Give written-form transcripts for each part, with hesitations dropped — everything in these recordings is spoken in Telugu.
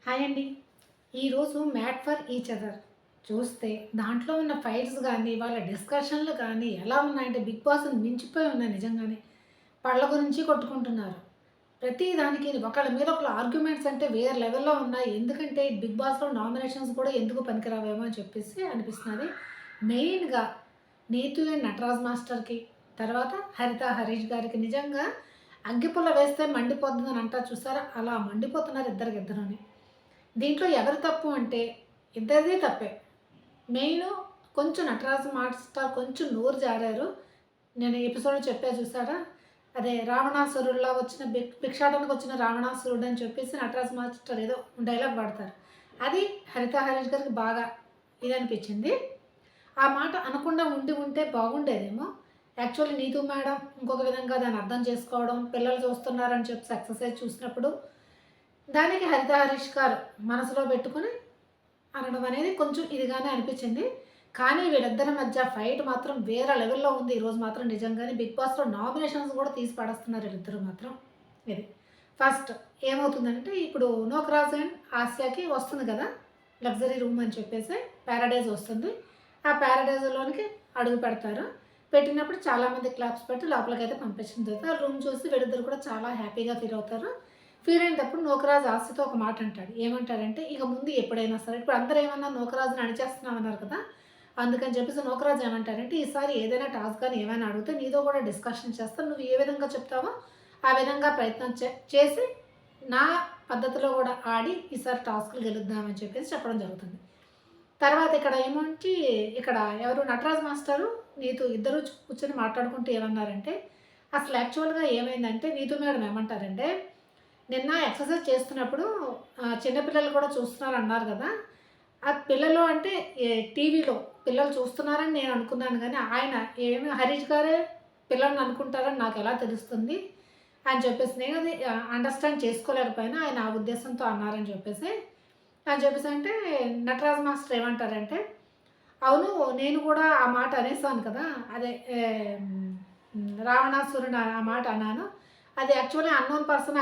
హాయ్ అండి. ఈరోజు 'మ్యాడ్ ఫర్ ఈచ్ అదర్' చూస్తే దాంట్లో ఉన్న ఫైట్స్ గానీ, వాళ్ళ డిస్కషన్‌లు కానీ ఎలా ఉన్నాయంటే 'బిగ్ బాస్'ని మించిపోయి ఉన్నాయి నిజంగానే. పళ్ళ గురించి కొట్టుకుంటున్నారు. ప్రతి దానికి ఒకళ్ళ మీద ఒకళ్ళు ఆర్గ్యుమెంట్స్ అంటే వేరే లెవెల్‌లో ఉన్నాయి. ఎందుకంటే 'బిగ్ బాస్'లో నామినేషన్స్ కూడా ఎందుకు పనికిరావేమో అని చెప్పేసి అనిపిస్తున్నది. మెయిన్‌గా 'నీతు అండ్ నటరాజ్ మాస్టర్‌కి, తర్వాత 'హరిత హరీష్' గారికి నిజంగా అగ్గిపుల్ల వేస్తే మండిపోద్దని అంటారు చూసారా? అలా మండిపోతున్నారు ఇద్దరికిద్దరుని. దీంట్లో ఎవరు తప్పు అంటే ఇద్దరిది తప్పే. మెయిను కొంచెం నటరాజు మాస్టర్ కొంచెం నోరు జారారు. నేను ఎపిసోడ్‌లో చెప్పా చూసారా? అదే రావణాసురుడిలా వచ్చిన భిక్షాటనకు వచ్చిన రావణాసురుడు అని చెప్పేసి నటరాజు మాస్టర్ ఏదో డైలాగ్ వాడతారు. అది హరిత హరీష్ గారికి బాగా ఇదనిపించింది. ఆ మాట అనకుండా ఉండి ఉంటే బాగుండేదేమో. యాక్చువల్లీ నీతూ మేడం ఇంకొక విధంగా దాన్ని అర్థం చేసుకోవడం, పిల్లలు చూస్తున్నారని చెప్పి ఎక్సర్సైజ్ చూసినప్పుడు దానికి హరిత హరీష్ గారు మనసులో పెట్టుకొని అనడం అనేది కొంచెం ఇదిగానే అనిపించింది. కానీ వీళ్ళిద్దరి మధ్య ఫైట్ మాత్రం వేరే లెవెల్‌లో ఉంది ఈరోజు మాత్రం నిజంగానే. 'బిగ్ బాస్'లో నామినేషన్స్ కూడా తీసి పడేస్తున్నారు వీళ్ళిద్దరూ మాత్రం. ఇది. ఫస్ట్ ఏమవుతుందంటే ఇప్పుడు 'నోకరాజు అండ్ ఆసియాకి' వస్తుంది కదా! లగ్జరీ రూమ్ అని చెప్పేసి పారడైజ్ వస్తుంది. ఆ పారడైజ్‌లోనికి అడుగు పెడతారు. పెట్టినప్పుడు చాలామంది క్లాప్స్ పెట్టి లోపలికైతే పంపించిన తర్వాత రూమ్ చూసి వీళ్ళిద్దరూ కూడా చాలా హ్యాపీగా ఫీల్ అవుతారు. ఫీల్ అయినప్పుడు నూకరాజు ఆస్తితో ఒక మాట అంటాడు. ఏమంటాడంటే, ఇక ముందు ఎప్పుడైనా సరే ఇప్పుడు అందరూ ఏమన్నా నూకరాజుని అణిచేస్తున్నామన్నారు కదా! అందుకని చెప్పేసి నూకరాజు ఏమంటాడంటే, ఈసారి ఏదైనా టాస్క్ గాని ఏమైనా అడిగితే నీతో కూడా డిస్కషన్ చేస్తాను. నువ్వు ఏ విధంగా చెప్తావో ఆ విధంగా ప్రయత్నం చేసి నా పద్ధతిలో కూడా ఆడి ఈసారి టాస్క్‌లు గెలుద్దామని చెప్పేసి చెప్పడం జరుగుతుంది. తర్వాత ఇక్కడ ఏమంటే ఇక్కడ ఎవరు నటరాజ్ మాస్టరు, నీతు ఇద్దరు కూర్చొని మాట్లాడుకుంటూ ఏమన్నారంటే, అసలు యాక్చువల్‌గా ఏమైందంటే నీతు మేడం ఏమంటారంటే నిన్న ఎక్సర్సైజ్ చేస్తున్నప్పుడు చిన్న పిల్లలు కూడా చూస్తున్నారన్నారు గదా! ఆ పిల్లలు అంటే టీవీలో పిల్లలు చూస్తున్నారని నేను అనుకున్నాను గానీ, ఆయన ఏమి హరీష్ గారే పిల్లల్ని అనుకుంటారని నాకెలా తెలుస్తుంది అని చెప్పేసి నేను అది అండర్‌స్టాండ్ చేసుకోలేకపోయినా ఆయన ఆ ఉద్దేశంతో అన్నారని చెప్పేసి అంటే నటరాజ్ మాస్టర్ ఏమంటారంటే, అవును నేను కూడా ఆ మాట అనేసాను కదా! అదే రావణాసురుడు ఆ మాట అన్నాను. అది యాక్చువల్లీ అన్నోన్ పర్సన్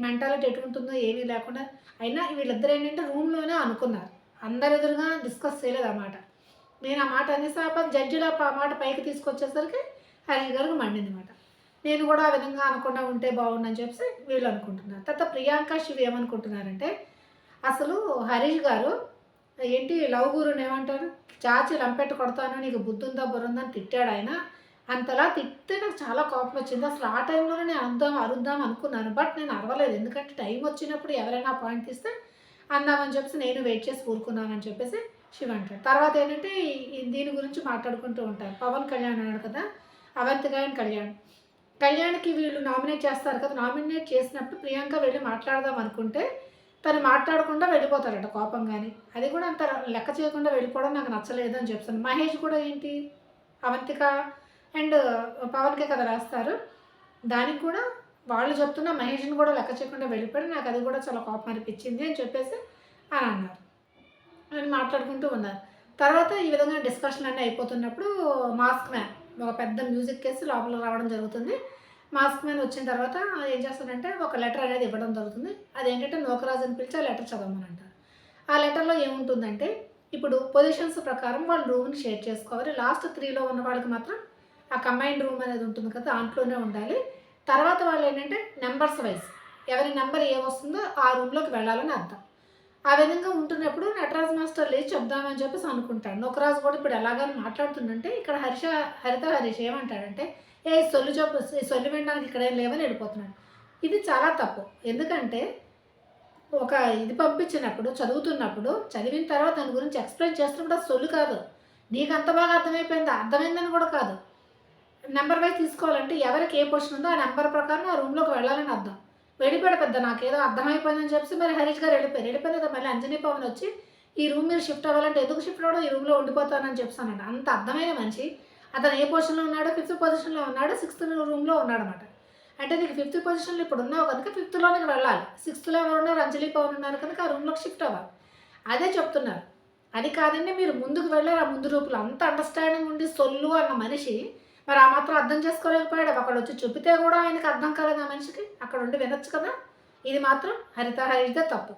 మెంటాలిటీ ఎటుంటుందో ఏమీ లేకుండా అయినా వీళ్ళిద్దరు ఏంటంటే రూమ్‌లోనే అనుకున్నారు. అందరి ఎదురుగా డిస్కస్ చేయలేదు ఆ మాట. నేను ఆ మాట అనేసి జడ్జిలు ఆ మాట పైకి తీసుకొచ్చేసరికి హరీష్ గారికి మండిందన్నమాట. నేను కూడా ఆ విధంగా అనకుండా ఉంటే బాగుండని చెప్పేసి వీళ్ళు అనుకుంటున్నారు. తర్వాత ప్రియాంక, శివ ఏమనుకుంటున్నారంటే అసలు హరీష్ గారు ఏంటి లవ్ గురుని ఏమంటారు? చాచి లంపెట్టు కొడతాను నీకు బుద్ధుందా, బుర్రుందా అని తిట్టాడాయన. అంతలా తిడితే నాకు చాలా కోపమొచ్చింది. అసలు ఆ టైంలోనే నేను అరుద్దాం అనుకున్నాను. బట్ నేను అరవలేదు. ఎందుకంటే టైం వచ్చినప్పుడు ఎవరైనా పాయింట్ తీస్తే అందామని చెప్పేసి నేను వెయిట్ చేసి ఊరుకున్నానని చెప్పేసి శివ అంటాడు. తర్వాత ఏంటంటే దీని గురించి మాట్లాడుకుంటూ ఉంటారు. పవన్ కళ్యాణ్ అన్నాడు కదా! అవంతిక అండ్ కళ్యాణ్. కళ్యాణ్‌కి వీళ్ళు నామినేట్ చేస్తారు కదా! నామినేట్ చేసినప్పుడు ప్రియాంక వెళ్లి మాట్లాడదాం అనుకుంటే తను మాట్లాడకుండా వెళ్ళిపోతాడట కోపంగాని. అది కూడా అంత లెక్క చేయకుండా వెళ్ళిపోవడం నాకు నచ్చలేదు అని చెప్తాను. మహేష్ కూడా ఏంటి అవంతిక అండ్ పవన్‌కే కదా వేస్తారు. దానికి కూడా వాళ్ళు చెప్తున్న మహేష్‌ని కూడా లెక్క చేయకుండా వెళ్ళిపోయాడు. నాకు అది కూడా చాలా కోపం అనిపించింది అని చెప్పేసి అని అన్నారు. అని మాట్లాడుకుంటూ ఉన్నారు. తర్వాత ఈ విధంగా డిస్కషన్ అన్నీ అయిపోతున్నప్పుడు మాస్క్ మ్యాన్ ఒక పెద్ద మ్యూజిక్ ఏసి లోపలికి రావడం జరుగుతుంది. మాస్క్ మ్యాన్ వచ్చిన తర్వాత ఏం చేస్తాడంటే ఒక లెటర్ అనేది ఇవ్వడం జరుగుతుంది. అదేంటంటే నూకరాజు అని పిలిచి ఆ లెటర్ చదవమనంటారు. ఆ లెటర్‌లో ఏముంటుందంటే ఇప్పుడు పొజిషన్స్ ప్రకారం వాళ్ళు రూమ్‌ని షేర్ చేసుకోవాలి. లాస్ట్ 3లో ఉన్న వాళ్ళకి మాత్రం ఆ కంబైన్డ్ రూమ్ అనేది ఉంటుంది కదా! దాంట్లోనే ఉండాలి. తర్వాత వాళ్ళేంటంటే నంబర్స్ వైస్ ఎవరి నంబర్ ఏమొస్తుందో ఆ రూమ్‌లోకి వెళ్ళాలని అర్థం. ఆ విధంగా ఉంటున్నప్పుడు నటరాజ్ మాస్టర్ లేచి చెప్దామని చెప్పేసి అనుకుంటాడు. నూకరాజు కూడా ఇప్పుడు ఎలాగని మాట్లాడుతుందంటే ఇక్కడ హరిత హరీష్ ఏమంటాడంటే, "ఏ సొల్లు చెప్పు సొల్లు వినడానికి ఇక్కడేం లేవని" వెళ్ళిపోతున్నాడు. ఇది చాలా తప్పు. ఎందుకంటే ఒక ఇది పంపించినప్పుడు, చదువుతున్నప్పుడు, చదివిన తర్వాత దాని గురించి ఎక్స్‌ప్లెయిన్ చేస్తున్నప్పుడు అది సొల్లు కాదు. నీకంత బాగా అర్థమైపోయిందా? అర్థమైందని కూడా కాదు. నంబర్ వైస్ తీసుకోవాలంటే ఎవరికి ఏ పొజిషన్ ఉందో ఆ నంబర్ ప్రకారం ఆ రూమ్‌లోకి వెళ్ళాలని అర్థం. వెళ్ళిపోయాడు పెద్ద నాకేదో అర్థమైపోయిందని చెప్పేసి మరి హరీష్ గారు వెళ్ళిపోయారు. వెళ్ళిపోయిన తర్వాత మళ్ళీ అంజనీ పవన్ వచ్చి, "ఈ రూమ్ మీరు షిఫ్ట్ అవ్వాలంటే ఎందుకు షిఫ్ట్ అవ్వడం? ఈ రూమ్‌లో ఉండిపోతానని" చెప్పేసన్నాడు. అంత అర్థమైన మనిషి. అతను ఏ పొజిషన్‌లో ఉన్నాడో ఫిఫ్త్ పొజిషన్‌లో ఉన్నాడు. సిక్స్త్ రూమ్‌లో ఉన్నాడనమాట. అంటే నీకు ఫిఫ్త్ పొజిషన్‌లో ఇప్పుడు ఉన్నావు కనుక ఫిఫ్త్‌లోనికి వెళ్ళాలి. సిక్స్త్‌లో ఎవరున్నారు? అంజలి పవన్ ఉన్నారు కనుక ఆ రూమ్‌లోకి షిఫ్ట్ అవ్వాలి. అదే చెప్తున్నారు. అది కాదండి మీరు ముందుకు వెళ్లారు. ఆ ముందు రూపులో అంత అండర్‌స్టాండింగ్ ఉండి సొల్లు అన్న మనిషి మరి ఆ మాత్రం అర్థం చేసుకోలేకపోయాడు. ఒకళ్ళొచ్చి చెబితే కూడా ఆయనకి అర్థం కాలేదు ఆ మనిషికి. అక్కడుండి వినొచ్చు కదా! ఇది మాత్రం హరిత హరీష్‌దే తప్పు.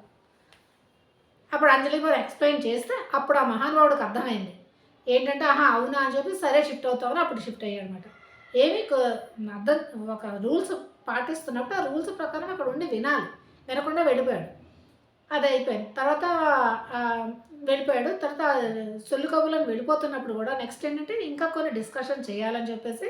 అప్పుడు అంజలి గారు ఎక్స్ప్లెయిన్ చేస్తే అప్పుడు ఆ మహానుభావుడికి అర్థమైంది. ఏంటంటే ఆహా! అవునా అని చెప్పి సరే షిఫ్ట్ అవుతామని అప్పుడు షిఫ్ట్ అయ్యాడనమాట. ఏమి క అర్థం ఒక రూల్స్ పాటిస్తున్నప్పుడు ఆ రూల్స్ ప్రకారం అక్కడ ఉండి వినాలి. వినకుండా వెళ్ళిపోయాడు. అది అయిపోయింది. తర్వాత వెళ్ళిపోయాడు. తర్వాత సొల్లు కబుర్లని వెళ్ళిపోతున్నప్పుడు కూడా నెక్స్ట్ ఏంటంటే ఇంకా కొన్ని డిస్కషన్ చేయాలని చెప్పేసి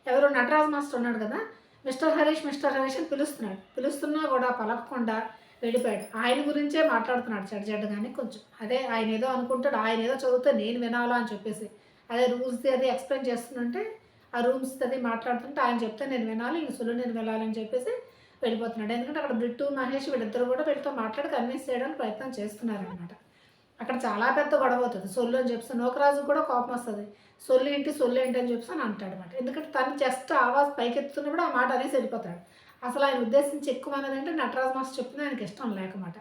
ఎవరు నటరాజ్ మాస్టర్ ఉన్నాడు కదా! మిస్టర్ హరీష్, మిస్టర్ హరీష్ అని పిలుస్తున్నాడు. పిలుస్తున్నా కూడా పలకకుండా వెళ్ళిపోయాడు. ఆయన గురించే మాట్లాడుతున్నాడు చెడ్డగానే కొంచెం. అదే ఆయన ఏదో అనుకుంటాడు. ఆయన ఏదో చదివితే నేను వినాలా అని చెప్పేసి. అదే రూల్స్‌ది అది ఎక్స్‌ప్లెయిన్ చేస్తుంటే ఆ రూమ్స్‌ది అది మాట్లాడుతుంటే ఆయన చెప్తే నేను వినాలి. ఈ సొల్లు నేను వినాలని చెప్పేసి వెళ్ళిపోతున్నాడు. ఎందుకంటే అక్కడ బిట్టు, మహేష్ వీళ్ళిద్దరూ కూడా వీళ్ళతో మాట్లాడి కన్విన్స్ చేయడానికి ప్రయత్నం చేస్తున్నారనమాట. అక్కడ చాలా పెద్ద గొడవ అవుతది. సొల్లు అని చెప్పేసి నూకరాజుకి కూడా కోపం వస్తది. సొల్లేంటి, సొల్లేంటి అని చెప్పేసి అని అంటాడనమాట. ఎందుకంటే తను జస్ట్ ఆవాజ్ పైకెత్తుతున్నప్పుడు ఆ మాట అనేసి వెళ్ళిపోతాడు. అసలు ఆయన ఉద్దేశించి ఎక్కువన్నదేంటే నటరాజ్ మాస్టర్ చెప్పింది ఆయనకి ఇష్టం లేకమాట.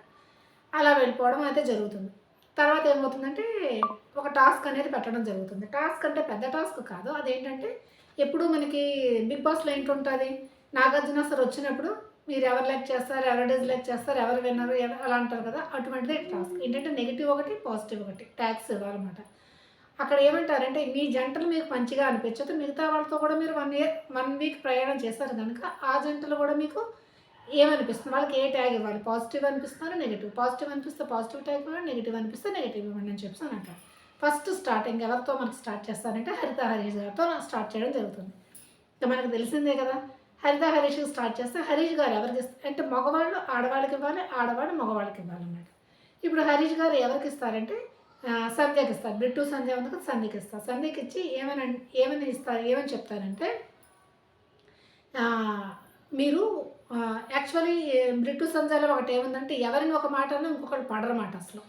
అలా వెళ్ళిపోవడం అయితే జరుగుతుంది. తర్వాత ఏమవుతుందంటే ఒక టాస్క్ అనేది పెట్టడం జరుగుతుంది. టాస్క్ అంటే పెద్ద టాస్క్ కాదు. అదేంటంటే ఎప్పుడు మనకి బిగ్ బాస్‌లో ఏంటుంటది, నాగార్జున సార్ వచ్చినప్పుడు మీరు ఎవరు లైక్ చేస్తారు, ఎవరు డిస్‌లైక్ చేస్తారు, ఎవరు విన్నరు అలా అంటారు కదా! అటువంటిదే టాస్క్. ఏంటంటే నెగెటివ్ ఒకటి, పాజిటివ్ ఒకటి ట్యాగ్స్ ఇవ్వాలన్నమాట. అక్కడ ఏమంటారంటే మీ జంటలు మీకు మంచిగా అనిపించదు. మిగతా వాళ్ళతో కూడా మీరు 1 వీక్ ప్రయాణం చేశారు గనుక ఆ జంటలు కూడా మీకు ఏమనిపిస్తుంది? వాళ్ళకి ఏ ట్యాగ్ ఇవ్వాలి? పాజిటివ్ అనిపిస్తున్నారా? నెగెటివ్. పాజిటివ్ అనిపిస్తే పాజిటివ్ ట్యాగ్ ఇవ్వండి. నెగెటివ్ అనిపిస్తే నెగెటివ్ ఇవ్వండి అని చెప్పేసి అంటారు. ఫస్ట్ స్టార్టింగ్ ఎవరితో మనకి స్టార్ట్ చేస్తారంటే హరిత హరీష్ గారితో స్టార్ట్ చేయడం జరుగుతుంది. ఇక మనకు తెలిసిందే కదా! హరిత హరీష్‌కి స్టార్ట్ చేస్తే హరీష్ గారు ఎవరికి అంటే మగవాళ్ళు ఆడవాళ్ళకి ఇవ్వాలి. ఆడవాళ్ళు మగవాళ్ళకి ఇవ్వాలన్నమాట. ఇప్పుడు హరీష్ గారు ఎవరికి ఇస్తారంటే సంధ్యకి ఇస్తారు. బిట్టు సంధ్య ఉంది కదా! సంధ్యకి ఇస్తారు. సంధ్యకి ఇచ్చి ఏమని ఇస్తారు? ఏమని చెప్తారంటే మీరు యాక్చువల్లీ బ్రిట్టు సంధ్యలో ఒకటేముందంటే ఎవరిని ఒక మాట అన్నా ఇంకొకళ్ళు పడరమాట అసలు.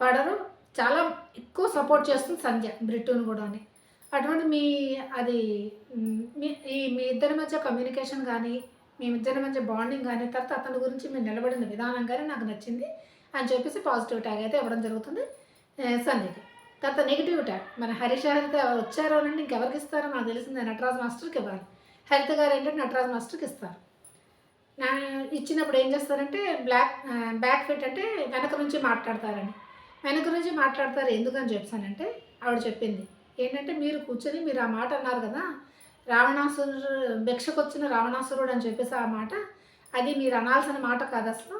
పడరు. చాలా ఎక్కువ సపోర్ట్ చేస్తుంది సంధ్య బ్రిట్టుని గూడాని. అటువంటి అది మీ ఇద్దరి మధ్య కమ్యూనికేషన్ గానీ, మీ ఇద్దరి మధ్య బాండింగ్ గానీ, తర్వాత అతని గురించి మీరు నిలబడిన విధానం గానీ నాకు నచ్చింది అని చెప్పేసి పాజిటివ్ ట్యాగ్ అయితే ఇవ్వడం జరుగుతుంది సంధ్యకి. తర్వాత నెగెటివ్ ట్యాగ్ మన హరీష్, హరిత వచ్చారు అనంటే ఇంకెవరికి ఇస్తారో నాకు తెలిసింది నటరాజ్ మాస్టర్‌కి ఇవ్వాలి. హరిత గారు ఏంటంటే నటరాజ్ మాస్టర్‌కి ఇస్తారు. నా ఇచ్చినప్పుడు ఏం చేస్తారంటే బ్యాక్ ఫిట్ అంటే వెనక నుంచి మాట్లాడతారని. వెనక నుంచి మాట్లాడతారు ఎందుకని చెప్పానంటే ఆవిడ చెప్పింది. ఏంటంటే మీరు కూర్చొని మీరు ఆ మాట అన్నారు కదా! రావణాసురుడు భిక్షకొచ్చిన రావణాసురుడు అని చెప్పేసి ఆ మాట అది మీరు అనాల్సిన మాట కాదసలు.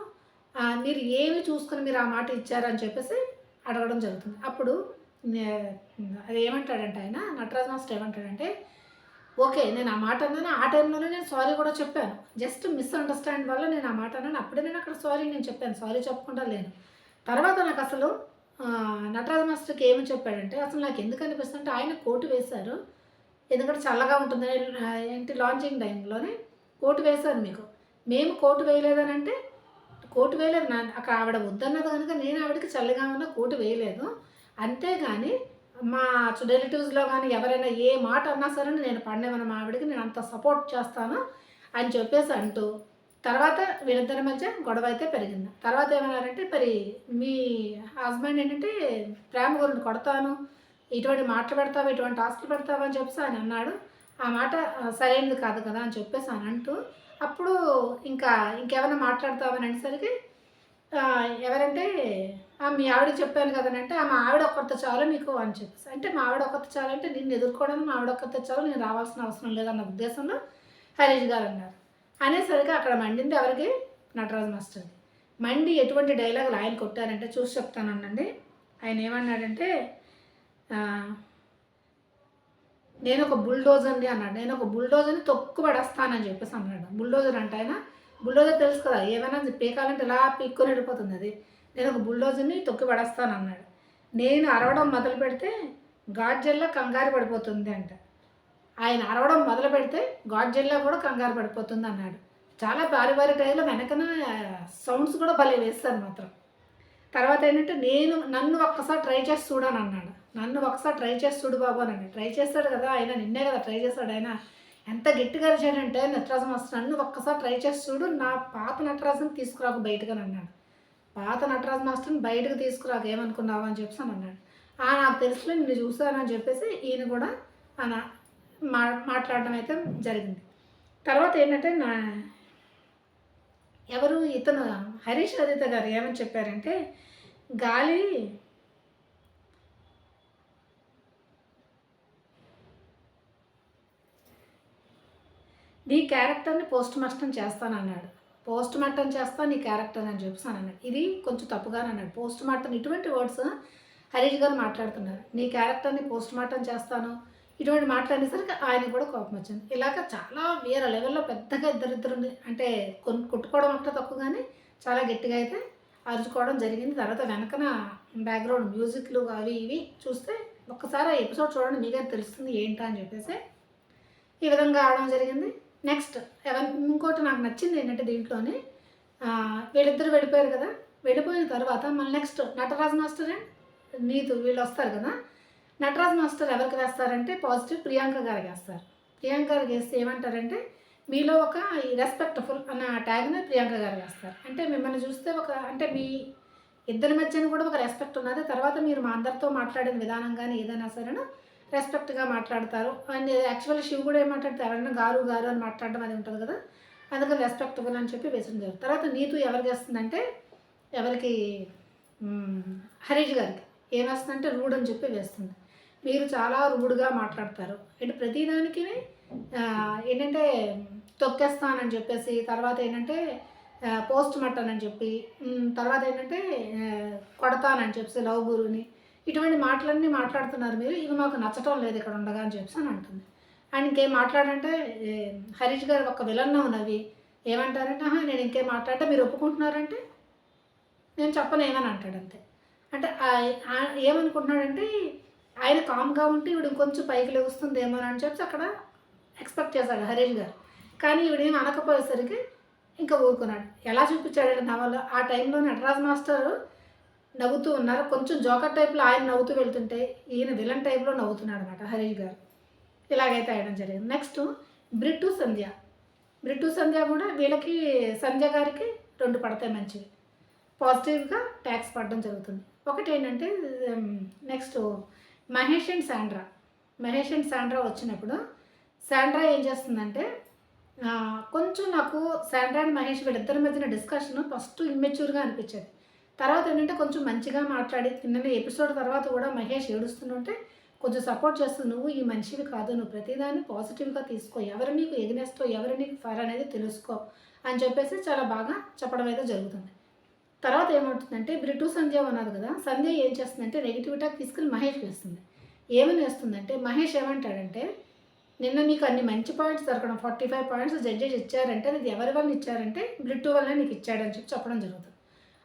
మీరు ఏమి చూసుకొని మీరు ఆ మాట ఇచ్చారని చెప్పేసి అడగడం జరుగుతుంది. అప్పుడు నే అది ఏమంటాడంటే ఆయన నటరాజ్ మాస్టర్ ఏమంటాడంటే ఓకే. నేను ఆ మాట అన్నాను. ఆ టైంలోనే నేను సారీ కూడా చెప్పాను. జస్ట్ మిస్‌అండర్‌స్టాండ్ వల్ల నేను ఆ మాట అన్నాను. అప్పుడే నేను అక్కడ సారీ నేను చెప్పాను. సారీ చెప్పకుండా లేను. తర్వాత నాకసలు నటరాజ్ మాస్టర్‌కి ఏమి చెప్పాడంటే అసలు నాకెందుకు అనిపిస్తుందంటే ఆయన కోటు వేశారు. ఎందుకంటే చల్లగా ఉంటుందని ఏంటి లాంచింగ్ టైంలోనే కోటు వేశారు మీకు. మేము కోటు వేయలేదనంటే కోటు వేయలేదు. అక్కడ ఆవిడ వద్దన్నది కనుక నేను ఆవిడకి చల్లగా ఉన్న కోటు వేయలేదు. అంతేగాని మా రిలేటివ్స్‌లో గానీ ఎవరైనా ఏ మాట అన్నా సరే నేను పడనివ్వను మా ఆవిడకి. నేను అంత సపోర్ట్ చేస్తాను అని చెప్పేసి అంటూ, తర్వాత వీళ్ళిద్దరి మధ్య గొడవ అయితే పెరిగింది. తర్వాత ఏమన్నారంటే మరి మీ హస్బెండ్ ఏంటంటే ప్రేమ గురించి కొడతాను, ఇటువంటి మాటలు పెడతావా, ఇటువంటి టాస్క్‌లు పెడతావా అని చెప్పేసి ఆయన అన్నాడు. ఆ మాట సరైనది కాదు కదా అని చెప్పేసి అని అంటూ, అప్పుడు ఇంకేమైనా మాట్లాడతావా అని అనేసరికి ఎవరంటే మీ ఆవిడకి చెప్పాను కదనంటే, మా ఆవిడ ఒక్కరితో చాలు నీకు అని చెప్పేసి. అంటే మా ఆవిడ ఒక్కరితో చాలంటే నిన్ను ఎదుర్కోవడానికి మా ఆవిడ ఒక్కరితో చాలు నేను రావాల్సిన అవసరం లేదన్న ఉద్దేశంలో హరీష్ గారు అన్నారు. అనేసరికి అక్కడ మండింది ఎవరికి? నటరాజ్ మాస్టర్‌కి. మండి ఎటువంటి డైలాగులు ఆయన కొట్టారంటే చూసి చెప్తానుండండి. ఆయన ఏమన్నాడంటే నేనొక బుల్డోజర్‌ని అన్నాడు. నేనొక బుల్డోజర్‌ని తొక్కి పడేస్తానని చెప్పేసి అన్నాడు. బుల్డోజర్ అంటే ఆయన బుల్డోజర్ తెలుసు కదా! ఏమైనా పీకాలంటే ఇలా పీక్కొని వెళ్ళిపోతుంది అది. నేను ఒక బుల్డోజర్‌ని తొక్కి పడేస్తానన్నాడు. నేను అరవడం మొదలుపెడితే గాడ్జిల్లా కంగారు పడిపోతుంది అంట. ఆయన అరవడం మొదలుపెడితే గాడ్జిల్లా కూడా కంగారు పడిపోతుంది అన్నాడు. చాలా భారీ భారీ టైర్‌లో వెనకన సౌండ్స్ కూడా భలే వేశారు మాత్రం. తర్వాత ఏంటంటే నన్ను ఒక్కసారి ట్రై చేసి చూడనన్నాడు. నన్ను ఒకసారి ట్రై చేసి చూడు బాబు అన్నాడు. ట్రై చేస్తాడు కదా! ఆయన నిన్నే కదా ట్రై చేశాడు ఆయన. ఎంత గట్టిగా అరిచాడంటే నటరాజ మాస్టర్ నన్ను ఒక్కసారి ట్రై చేసి చూడు నా పాత నటరాజుని తీసుకురాకు బయటకని అన్నాడు. పాత నటరాజ మాస్టర్ని బయటకు తీసుకురాకు ఏమనుకున్నావు అని చెప్పేసి అన్నాడు. నాకు తెలుసులే నిన్ను చూసానని చెప్పేసి ఈయన కూడా అలా మాట్లాడడం అయితే జరిగింది. తర్వాత ఏంటంటే ఎవరు ఇతను హరీష్ హరిత గారు ఏమని చెప్పారంటే గాలి నీ క్యారెక్టర్ని పోస్ట్ మార్టం చేస్తానన్నాడు. పోస్ట్ మార్టం చేస్తా నీ క్యారెక్టర్ అని చెప్పేసానన్నాడు. ఇది కొంచెం తప్పుగానే అన్నాడు. పోస్ట్ మార్టం ఇటువంటి వర్డ్స్ హరీష్ గారు మాట్లాడుతున్నారు. నీ క్యారెక్టర్ని పోస్ట్ మార్టం చేస్తాను ఇటువంటి మాట్లాడేసరికి ఆయనకు కూడా కోపం వచ్చింది. ఇలాగ చాలా వేరే లెవెల్లో పెద్దగా ఇద్దరిద్దరు అంటే కొట్టుకోవడం ఒకటే తక్కువ, కానీ చాలా గట్టిగా అయితే అరుచుకోవడం జరిగింది. తర్వాత వెనకన బ్యాక్గ్రౌండ్ మ్యూజిక్లు అవి ఇవి చూస్తే ఒక్కసారి ఆ ఎపిసోడ్ చూడండి, మీకే తెలుస్తుంది ఏంటా అని చెప్పేసి ఈ విధంగా ఆడడం జరిగింది. నెక్స్ట్ ఇంకోటి నాకు నచ్చింది ఏంటంటే దీంట్లోని వీళ్ళిద్దరు వెళ్ళిపోయారు కదా, వెళ్ళిపోయిన తర్వాత మళ్ళీ next Nataraj master and Neetu వీళ్ళు వస్తారు కదా. నటరాజ్ మాస్టర్ ఎవరికి వేస్తారంటే పాజిటివ్ ప్రియాంక గారికి వేస్తారు. ప్రియాంక గారికి వేస్తే ఏమంటారంటే మీలో ఒక రెస్పెక్ట్ఫుల్ అన్న ట్యాగ్ని ప్రియాంక గారు వేస్తారు. అంటే మిమ్మల్ని చూస్తే ఒక అంటే మీ ఇద్దరి మధ్యన కూడా ఒక రెస్పెక్ట్ ఉన్నది. తర్వాత మీరు మా అందరితో మాట్లాడిన విధానం కానీ ఏదైనా సరేనా రెస్పెక్ట్గా మాట్లాడతారు. అండ్ యాక్చువల్లీ శివ కూడా ఏం మాట్లాడతారు, ఎవరైనా గారు గారు అని మాట్లాడడం అది ఉంటుంది కదా, అందుకని రెస్పెక్టబుల్ అని చెప్పి వేసింది. తర్వాత నీతు ఎవరికి వేస్తుందంటే ఎవరికి హరీష్ గారికి ఏమేస్తుందంటే రూడ్ అని చెప్పి వేస్తుంది. మీరు చాలా రూడ్గా మాట్లాడతారు అంటే ప్రతిదానికి ఏంటంటే తొక్కేస్తానని చెప్పేసి, తర్వాత ఏంటంటే పోస్ట్ మార్టం అని చెప్పి, తర్వాత ఏంటంటే కొడతానని చెప్పేసి లవ్ గురుని, ఇటువంటి మాటలన్నీ మాట్లాడుతున్నారు మీరు, ఇవి మాకు నచ్చటం లేదు ఇక్కడ ఉండగా అని చెప్పేసి అని అంటుంది. అండ్ ఇంకేం మాట్లాడంటే హరీష్ గారు ఒక విలన్గా ఉన్నవి ఏమంటారంటే నేను ఇంకేం మాట్లాడితే మీరు ఒప్పుకుంటున్నారంటే నేను చెప్పనేమని అంటాడు అంతే. అంటే ఏమనుకుంటున్నాడంటే ఆయన కామ్గా ఉంటే ఇవిడ ఇంకొంచెం పైకి లెగుస్తుందేమో అని చెప్పి అక్కడ ఎక్స్పెక్ట్ చేశాడు హరీష్ గారు. కానీ ఇవిడేం అనకపోయేసరికి ఇంకా ఊరుకున్నాడు. ఎలా చూపించాడంటే నవల ఆ టైంలో నటరాజ్ మాస్టర్ నవ్వుతూ ఉన్నారు, కొంచెం జోకర్ టైప్లో ఆయన నవ్వుతూ వెళ్తుంటే ఈయన విలన్ టైప్లో నవ్వుతున్నాడు అనమాట హరీష్ గారు. ఇలాగైతే అయ్యడం జరిగింది. నెక్స్ట్ బ్రిట్టు సంధ్య కూడా వీళ్ళకి సంధ్య గారికి 2 పడతాయి మంచివి, పాజిటివ్గా ట్యాక్స్ పడడం జరుగుతుంది. ఒకటి ఏంటంటే నెక్స్ట్ మహేష్ అండ్ శాండ్రా వచ్చినప్పుడు శాండ్రా ఏం చేస్తుందంటే కొంచెం నాకు శాండ్రా అండ్ మహేష్ వీళ్ళిద్దరి మధ్యన డిస్కషన్ ఫస్ట్ ఇమ్మెచ్యూర్గా అనిపించేది. తర్వాత ఏంటంటే కొంచెం మంచిగా మాట్లాడి నిన్న ఎపిసోడ్ తర్వాత కూడా మహేష్ ఏడుస్తుంటే కొంచెం సపోర్ట్ చేస్తుంది. నువ్వు ఈ మనిషివి కాదు, నువ్వు ప్రతిదాన్ని పాజిటివ్గా తీసుకో, ఎవరు నీకు ఎగ్నెస్టో ఎవరు నీకు ఫైర్ అనేది తెలుసుకో అని చెప్పేసి చాలా బాగా చెప్పడం అయితే జరుగుతుంది. తర్వాత ఏమవుతుందంటే బ్రిటు సంధ్య ఉన్నది కదా, సంధ్య ఏం చేస్తుందంటే నెగిటివిటీ తీసుకుని మహేష్ వేస్తుంది. ఏమని వేస్తుందంటే మహేష్ ఏమంటాడంటే నిన్న నీకు అన్ని మంచి పాయింట్స్ దొరకడం 45 పాయింట్స్ జడ్జెస్ ఇచ్చారంటే అది ఎవరి వల్ల ఇచ్చారంటే బ్రిటు వల్ల నీకు ఇచ్చాడని చెప్పి చెప్పడం జరుగుతుంది.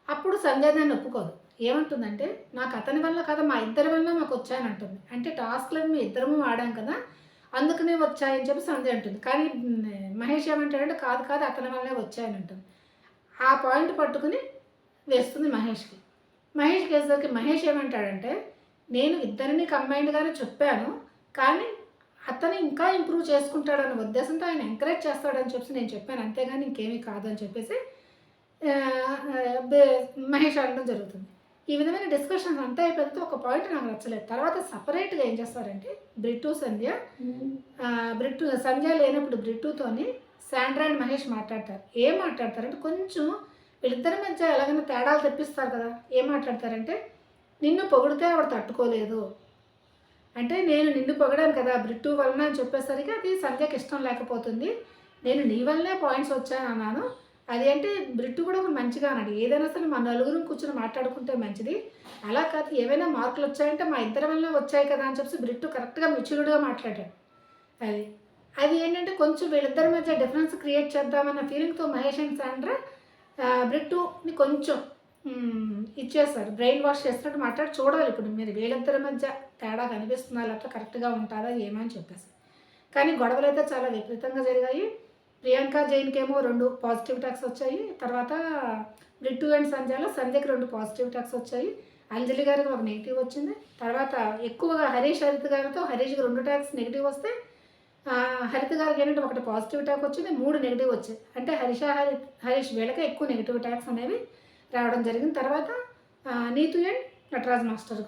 అప్పుడు సంధ్య దాన్ని ఒప్పుకోదు. ఏమంటుందంటే నాకు అతని వల్ల కదా మా ఇద్దరి వల్ల మాకు వచ్చాయని అంటుంది. అంటే టాస్క్లను మేము ఇద్దరము ఆడాం కదా అందుకనే వచ్చాయని చెప్పి సంధ్య అంటుంది. కానీ మహేష్ ఏమంటాడంటే కాదు అతని వల్లే వచ్చాయని అంటుంది. ఆ పాయింట్ పట్టుకుని వేస్తుంది మహేష్కి వేసేసరికి మహేష్ ఏమంటాడంటే నేను ఇద్దరిని కంబైన్డ్గానే చెప్పాను, కానీ అతను ఇంకా ఇంప్రూవ్ చేసుకుంటాడన్న ఉద్దేశంతో ఆయన ఎంకరేజ్ చేస్తాడని చెప్పి నేను చెప్పాను, అంతేగాని ఇంకేమీ కాదు అని చెప్పేసి మహేష్ అనడం జరుగుతుంది. ఈ విధమైన డిస్కషన్ అంతా అయిపోతే ఒక పాయింట్ నాకు నచ్చలేదు. తర్వాత సపరేట్గా ఏం చేస్తారంటే బ్రిట్టు సంధ్య లేనప్పుడు బ్రిట్టుతోని శాండ్రా అండ్ మహేష్ మాట్లాడతారు. ఏం మాట్లాడతారంటే కొంచెం వీళ్ళిద్దరి మధ్య ఎలాగైనా తేడాలు తెప్పిస్తారు కదా. ఏం మాట్లాడతారంటే నిన్ను పొగిడితే ఆవిడ తట్టుకోలేదు అంటే నేను నిన్ను పొగడాను కదా బ్రిట్టు వలన అని చెప్పేసరికి అది సంధ్యకి ఇష్టం లేకపోతుంది, నేను నీ వల్లనే పాయింట్స్ వచ్చాను అన్నాను. అది అంటే బ్రిట్టు కూడా మంచిగా అన్నాడు, ఏదైనా సరే మా నలుగురు కూర్చొని మాట్లాడుకుంటే మంచిది, అలా కాదు ఏవైనా మార్కులు వచ్చాయంటే మా ఇద్దరి వల్ల వచ్చాయి కదా అని చెప్పి బ్రిట్టు కరెక్ట్గా మెచ్యూర్డ్గా మాట్లాడాడు. అది ఏంటంటే కొంచెం వీళ్ళిద్దరి మధ్య డిఫరెన్స్ క్రియేట్ చేద్దామన్న ఫీలింగ్తో మహేష్ అండ్ శాండ్రా బ్రిట్టుని కొంచెం ఇచ్చేస్తారు, బ్రెయిన్ వాష్ చేస్తున్నట్టు మాట్లాడి చూడాలి ఇప్పుడు మీరు వీళ్ళిద్దరి మధ్య తేడా కనిపిస్తుందా లేకపోతే కరెక్ట్గా ఉంటుందా ఏమని చెప్పేసి. కానీ గొడవలు అయితే చాలా విపరీతంగా జరిగాయి. ప్రియాంక జైన్కేమో 2 పాజిటివ్ టాక్స్ వచ్చాయి. తర్వాత బ్రిట్టు అండ్ సంధ్యకి 2 పాజిటివ్ టాక్స్ వచ్చాయి. అంజలి గారికి 1 నెగిటివ్ వచ్చింది. తర్వాత ఎక్కువగా హరిత గారితో హరీష్కి 2 టాక్స్ నెగిటివ్ వస్తే హరిత గారికి ఏంటంటే 1 పాజిటివ్ టాక్ వచ్చింది, 3 నెగిటివ్ వచ్చాయి. అంటే హరీష్ వీళ్ళకే ఎక్కువ నెగిటివ్ టాక్స్ అనేవి రావడం జరిగింది. తర్వాత నీతు అండ్ నటరాజ్ మాస్టర్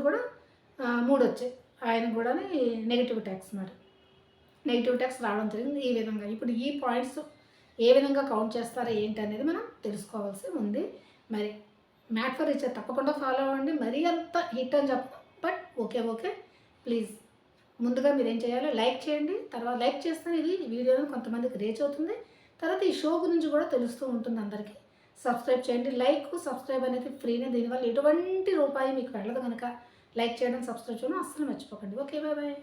కూడా 3 వచ్చాయి, ఆయన కూడా నెగిటివ్ ట్యాక్స్ రావడం జరిగింది. ఈ విధంగా ఇప్పుడు ఈ పాయింట్స్ ఏ విధంగా కౌంట్ చేస్తారో ఏంటి అనేది మనం తెలుసుకోవాల్సి ఉంది. మరి మ్యాట్ ఫర్ రీచర్ తప్పకుండా ఫాలో అవ్వండి. మరీ అంత హిట్ అని చెప్పను, బట్ ఓకే ప్లీజ్. ముందుగా మీరేం చేయాలో లైక్ చేయండి. తర్వాత లైక్ చేస్తే ఇది వీడియోని కొంతమందికి రీచ్ అవుతుంది. తర్వాత ఈ షో గురించి కూడా తెలుస్తూ ఉంటుంది అందరికీ. సబ్స్క్రైబ్ చేయండి. సబ్స్క్రైబ్ అనేది ఫ్రీనే. దీనివల్ల ఎటువంటి రూపాయి మీకు వెళ్ళదు కనుక లైక్ చేయడం, సబ్స్క్రైబ్ చేయడం అస్సలు మర్చిపోకండి. Okay, bye.